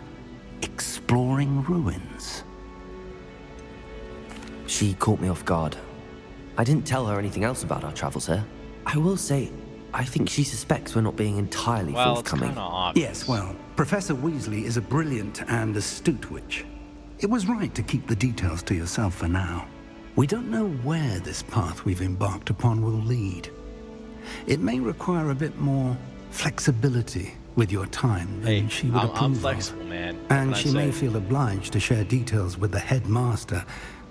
exploring ruins? She caught me off guard. I didn't tell her anything else about our travels here. I will say, I think she suspects we're not being entirely Well, it's forthcoming. kind of obvious. Yes, well, Professor Weasley is a brilliant and astute witch. It was right to keep the details to yourself for now. We don't know where this path we've embarked upon will lead. It may require a bit more flexibility with your time than she would approve I'm of. flexible, man. What And can I she may say? feel obliged to share details with the headmaster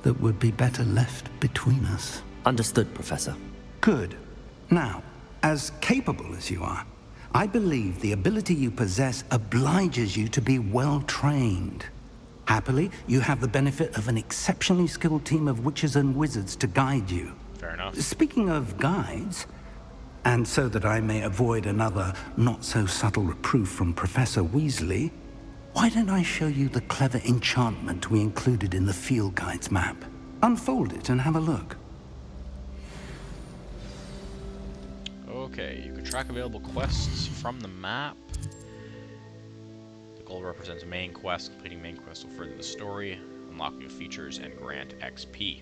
that would be better left between us. Understood, Professor. Good. Now, as capable as you are, I believe the ability you possess obliges you to be well trained. Happily, you have the benefit of an exceptionally skilled team of witches and wizards to guide you. Fair enough. Speaking of guides, and so that I may avoid another not-so-subtle reproof from Professor Weasley, why don't I show you the clever enchantment we included in the field guide's map? Unfold it and have a look. Okay, you can track available quests from the map. The gold represents a main quest. Completing main quests will further the story, unlock new features, and grant XP.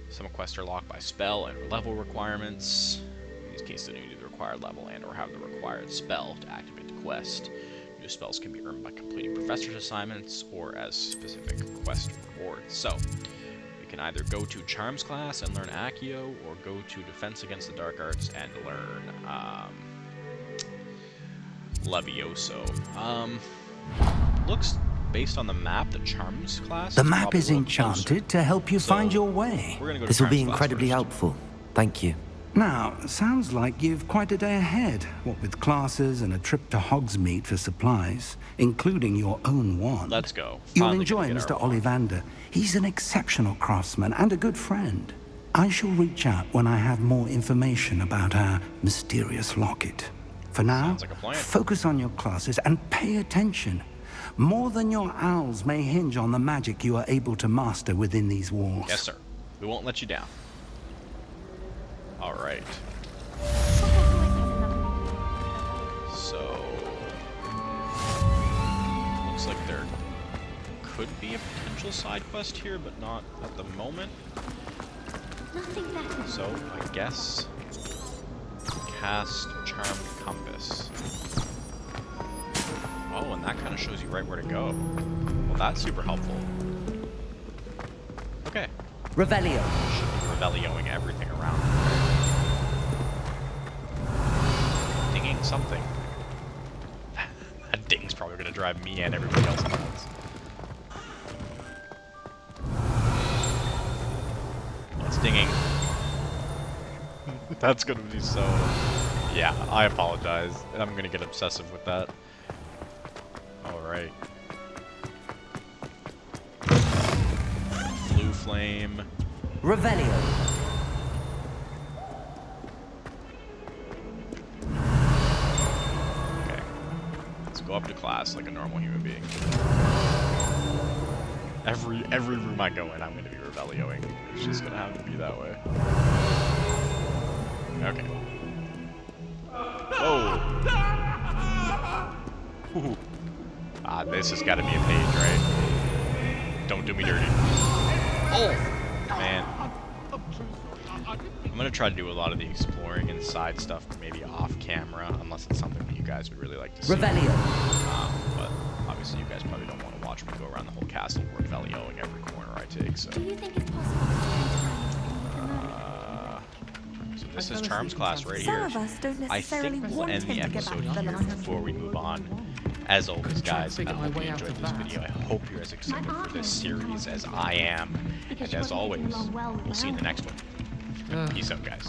Some quests are locked by spell and level requirements. In these cases, they need the required level and or have the required spell to activate the quest. New spells can be earned by completing professor's assignments or as specific quest rewards. So, we can either go to Charms class and learn Accio, or go to Defense Against the Dark Arts and learn Levioso. Looks, based on the map, the Charms class. The map is enchanted to help you find your way. We're gonna go to This will be Charms class incredibly first. helpful. Thank you. Now, sounds like you've quite a day ahead, what with classes and a trip to Hogsmeade for supplies, including your own wand. Let's go. You'll Finally enjoy gonna get Mr. our wand. Ollivander. He's an exceptional craftsman and a good friend. I shall reach out when I have more information about our mysterious locket. For now, Sounds like a plan. focus on your classes and pay attention. More than your owls may hinge on the magic you are able to master within these walls. Yes, sir. We won't let you down. All right. So, looks like there could be a potential side quest here, but not at the moment. So, I guess cast Charmed Compass. Oh, and that kind of shows you right where to go. Well, that's super helpful. Okay. Revelio. Should be Revelioing everything around. Dinging something. That ding's probably going to drive me and everybody else nuts. It's dinging. That's going to be so... Yeah, I apologize. I'm going to get obsessive with that. Alright. Blue flame. Revelio. Okay. Let's go up to class like a normal human being. Every room I go in, I'm going to be Revelioing. It's just going to have to be that way. Okay. Whoa! Ooh. Ah, this has got to be a page, right? Don't do me dirty. Oh! Man. I'm going to try to do a lot of the exploring and side stuff, maybe off camera, unless it's something that you guys would really like to see. Revelio. But obviously you guys probably don't want to watch me go around the whole castle Revelioing every corner I take, so... Do you think it's possible? So this is Charms class right here. Some of us don't I necessarily think we'll want end the him to get episode back to the here line. before we move on. As always, guys, I hope you enjoyed this video. I hope you're as excited for this series as I am. And as always, we'll see you in the next one. Peace out, guys.